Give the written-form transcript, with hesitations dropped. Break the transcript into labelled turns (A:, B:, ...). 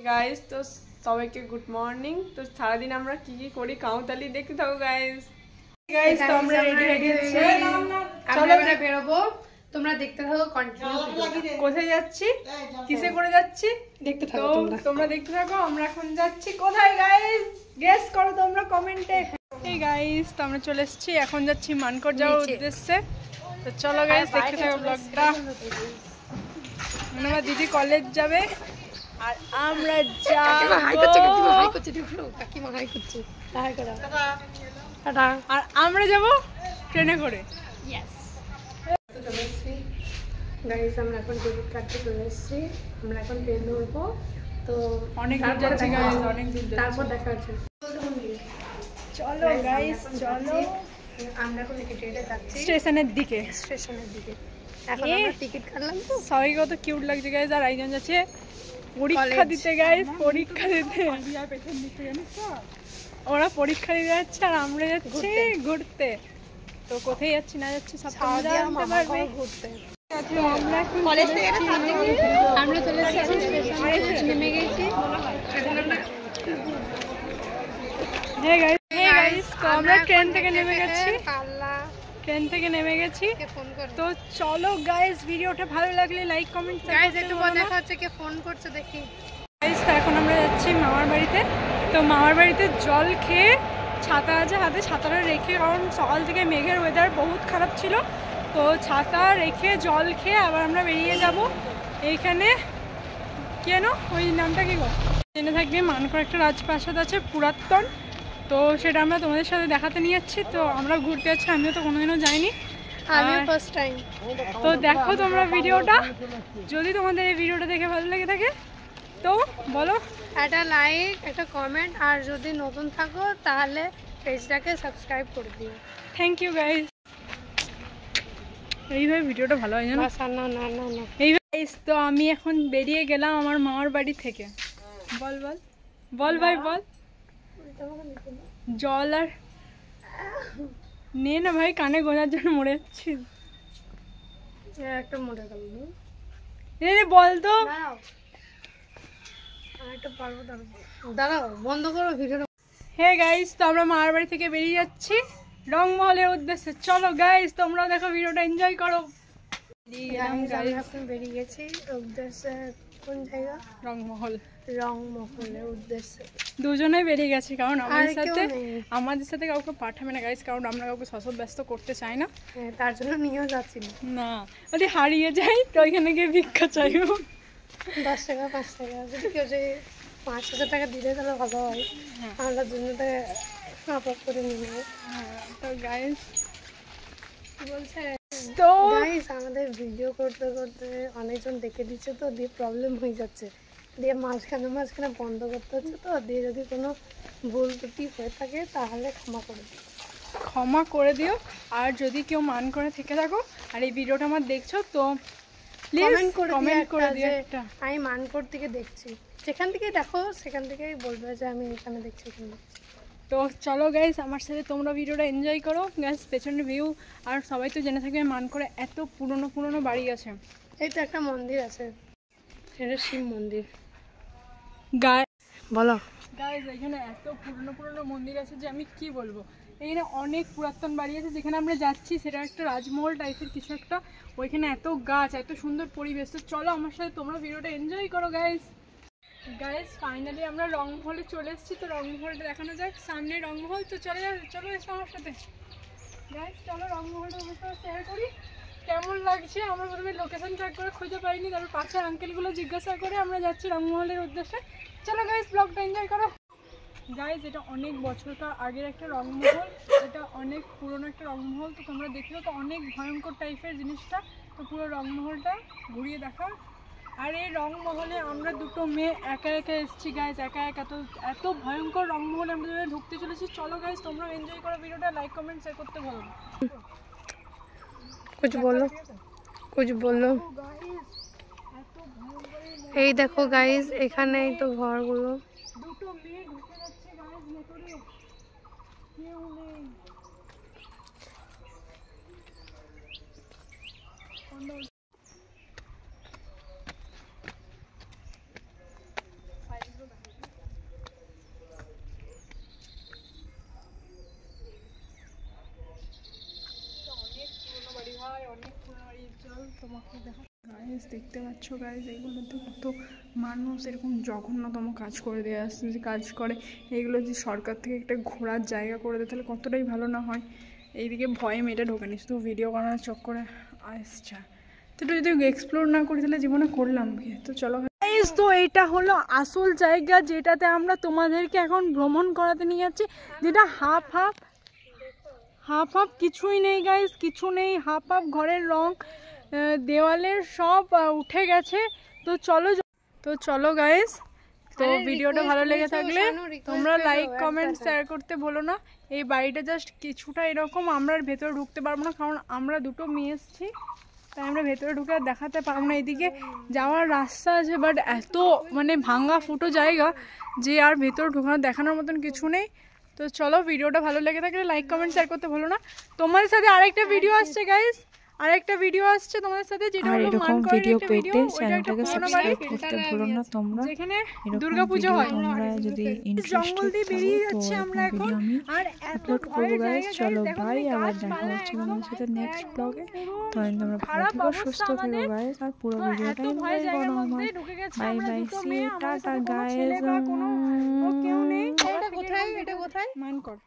A: Guys তো সবাইকে good morning. তো সারাদিন আমরা কি কি করি কাউতালি দেখতে থাকো গাইস। গাইস তো আমরা রেডি হচ্ছি, চলো বেরোবো, তোমরা দেখতে থাকো কন্টিনিউ। কোথায় যাচ্ছি, কিসে করে যাচ্ছি দেখতে থাকো তোমরা দেখতে থাকো। আমরা এখন যাচ্ছি কোথায় গাইস, গেস করো তোমরা কমেন্টে। এই গাইস তো আমরা চলে এসেছি, এখন যাচ্ছি মানকড় যাওয়ার উদ্দেশ্যে। তো চলো গাইস দেখতে থাকো ব্লগটা। আমার দিদি কলেজ যাবে আর আমরা যাবো, আর আমরা যাবো ট্রেনে করে।
B: গাইস আমরা এখন টিকিট কাটতে চলে এসেছি, আমরা এখন ট্রেন ধরবো। তো
A: অনেক দূর যাচ্ছি গাইস, অনেক দূর যাচ্ছি,
B: তারপর দেখা হচ্ছে।
A: চলো গাইস চলো,
B: আমরা এখন ট্রেনে যাচ্ছি
A: স্টেশনের দিকে।
B: এখন আমরা টিকিট কাটলাম তো
A: সবাই কত কিউট লাগছে গাইস। আর একজন যাচ্ছে পরীক্ষা দিতে গাইস, পরীক্ষা দিতে। ওরা পরীক্ষা দিতে যাচ্ছে আর আমরা যাচ্ছি ঘুরতে। তো কোথায় যাচ্ছি না যাচ্ছি সব জানতে পারবে ঘুরতে।
B: আমরা চলে এসেছি, নেমে গেছি।
A: আমরা ট্রেন থেকে নেমে গেছি, ট্রেন থেকে নেমে গেছি। তো চলো গাইস, ভিডিওটা ভালো লাগলে লাইক কমেন্ট
B: গাইস একটু দেখা হচ্ছে কে ফোন করছে দেখি।
A: গাইস তো এখন আমরা যাচ্ছি মামার বাড়িতে। তো মামার বাড়িতে জল খেয়ে ছাতা আছে হাতে, ছাতাটা রেখে, কারণ সকাল থেকে মেঘের ওয়েদার বহুত খারাপ ছিল। তো ছাতা রেখে জল খেয়ে আবার আমরা বেরিয়ে যাব। এইখানে কেন ওই নামটা কি গো জেনে থাকবে, মানকড় একটা রাজপ্রাসাদ আছে পুরাতন। তো সেটা আমরা তোমাদের সাথে দেখাতে নিয়ে যাচ্ছি। তো আমরা ঘুরতে যাচ্ছি, আমিও তো কোনোদিনও যাইনি,
B: আমিও ফার্স্ট টাইম।
A: তো দেখো তোমরা ভিডিওটা, যদি তোমাদের এই ভিডিওটা দেখে ভালো লেগে থাকে তো বলো
B: একটা লাইক, একটা কমেন্ট, আর যদি নতুন থাকো তাহলে পেজটাকে সাবস্ক্রাইব করে দিও।
A: Thank you guys. এইভাবে ভিডিওটা ভালো হয় জানো। এই গাইস তো আমি এখন বেরিয়ে গেলাম আমার মামার বাড়ি থেকে। বল বল বল ভাই বল। জল আর নে না ভাই, কানে গোঁজার জন্য মরে যাচ্ছি।
B: একটা মরে গেল,
A: বল তো।
B: দাঁড়াও বন্ধ করো ভিডিওটা।
A: হে গাইস তো আমরা মামার বাড়ি থেকে বেরিয়ে যাচ্ছি রংমহলের উদ্দেশ্যে। চলো গাইস তোমরাও দেখো, ভিডিওটা এনজয় করো।
B: বেরিয়ে গেছি উদ্দেশ্যে। কোন জায়গা?
A: রংমহল।
B: রংমহলের উদ্দেশ্যে
A: দুজনেই বেরিয়ে গেছি, কারণ আমাদের সাথে কাউকে পাঠাবে না গাইস, কারণ আমরা কাউকে সসব ব্যস্ত করতে চাই না।
B: তার জন্য নিয়েও যাচ্ছি
A: না, যদি হারিয়ে যাই তো ওইখানে গিয়ে ভিক্ষা চাইবো।
B: 10 টাকা 5 টাকা যদি কেউ যে 5,000 টাকা দিলে তাহলে ভালো হয়। আমরা দুজনে আপলোড করে নিয়ে নেবো।
A: তো গাইস
B: বলছে,
A: তো
B: গাইস আমাদের ভিডিও করতে করতে অনেকজন দেখে দিচ্ছে, তো দিয়ে প্রবলেম হয়ে যাচ্ছে, দিয়ে মাঝখানে বন্ধ করতে হচ্ছে। তো দিয়ে যদি কোনো ভুল ত্রুটি হয়ে থাকে তাহলে ক্ষমা করে দিও।
A: আর যদি কেউ মান করে থেকে থাকো আর এই ভিডিওটা আমার দেখছো তো
B: কমেন্ট করে দিও একটা, আমি মানকড় থেকে দেখছি। যেখান থেকে দেখো সেখান থেকেই বলবে যে আমি এখানে দেখছি।
A: তো চলো গাইস আমার সাথে তোমরা ভিডিওটা এনজয় করো। গাইস পেছনের ভিউ, আর সবাই তো জেনে থাকবে মানকড়ে এত পুরনো বাড়ি আছে।
B: এই তো একটা মন্দির আছে, এটা শিব মন্দির।
A: বলো গাইস এখানে এত পুরনো মন্দির আছে যে আমি কি বলবো। এখানে অনেক পুরাতন বাড়ি আছে, যেখানে আমরা যাচ্ছি সেটা একটা রাজমহল টাইপের কিছু একটা। ওইখানে এত গাছ, এত সুন্দর পরিবেশ। তো চলো আমার সাথে তোমরা ভিডিওটা এনজয় করো গাইস। ফাইনালি আমরা রংমহলে চলে এসেছি। তো রংমহলটা দেখানো যাক, সামনে রংমহল। তো চলো এসো আমার সাথে গাইস, চলো রংমহলটা শেয়ার করি কেমন লাগছে। আমরা প্রথমে লোকেশন ট্র্যাক করে খুঁজে পাইনি, তারপর পাশের আঙ্কেলগুলো জিজ্ঞাসা করে আমরা যাচ্ছি রংমহলের উদ্দেশ্যে। চলো গাইস ব্লগটা এনজয় করো। গাইস এটা অনেক বছরকার আগের একটা রংমহল, এটা অনেক পুরনো একটা রংমহল। তো তোমরা দেখলো তো অনেক ভয়ঙ্কর টাইপের জিনিসটা। তো পুরো রংমহলটা ঘুরিয়ে দেখা। আর এই রংমহলে আমরা দুটো মেয়ে একা এসেছি গাইস, একা এত ভয়ঙ্কর রংমহলে আমরা ঢুকতে চলেছি। চলো গাইস তোমরা এনজয় করো ভিডিওটা, লাইক কমেন্ট শেয়ার করতে বলো।
B: कुछ बोलो। এই দেখো গাইস, এখানেই তো ঘরগুলো।
A: দুটো মেয়ে ঢুকে যাচ্ছে গাইস ভেতরে, কেউ নেই। তোমাকে দেখো গাইস, দেখতে পাচ্ছ গাইস, এগুলোতে কত মানুষ এরকম জঘন্যতম কাজ করে দিয়ে আসছে, যে কাজ করে এইগুলো যদি সরকার থেকে একটা ঘোরার জায়গা করে দেয় তাহলে কতটাই ভালো না হয়। এইদিকে ভয়ে মেয়েটা ঢোকে নি, শুধু ভিডিও বানানোর চক্করে আসছে। তো এটা যদি এক্সপ্লোর না করি তাহলে জীবনে করলাম কি? তো চলো গাইস, তো এইটা হলো আসল জায়গা যেটাতে আমরা তোমাদেরকে এখন ভ্রমণ করাতে নিয়ে যাচ্ছি, যেটা হাফ হাফ কিছুই নেই গাইস, কিছু নেই, হাফ ঘরের রং দেওয়ালের সব উঠে গেছে। তো চলো গাইস, তো ভিডিওটা ভালো লেগে থাকলে তোমরা লাইক কমেন্ট শেয়ার করতে ভুলো না। এই বাড়িটা জাস্ট কিছুটা এরকম, আমরা ভেতরে ঢুকতে পারবো না কারণ আমরা দুটো মেয়ে এসেছি, তাই আমরা ভেতরে ঢুকে আর দেখাতে পারবো না। এদিকে যাওয়ার রাস্তা আছে বাট এত মানে ভাঙা ফুটো জায়গা যে আর ভেতরে ঢোকানো দেখানোর মতন কিছু নেই। তো চলো, ভিডিওটা ভালো লেগে থাকলে লাইক কমেন্ট শেয়ার করতে ভুলো না। তোমাদের সাথে আরেকটা ভিডিও আসছে গাইস, আরেকটা ভিডিও আসছে তোমাদের সাথে, যেটা হলো
C: এরকম ভিডিও পেতে চ্যানেলটাকে সাবস্ক্রাইব করতে ভুলো না তোমরা।
A: যেখানে দুর্গাপূজা হয়,
C: তোমরা যদি
A: জঙ্গল দিয়ে বেরিয়ে যাচ্ছে আমরা এখন, আর
C: আপলোড করবো গাইস। চলো বাই, আবার দেখা হচ্ছে তোমাদের সাথে নেক্সট ব্লগে। তখন তোমরা ভালো থেকো, সুস্থ থেকো গাইস, আর পুরো ভিডিওটা এনজয় করো আমার। Bye bye, see you, tata guys.
A: কেউ নেই। এটা কোথায় মাইন্ড কর।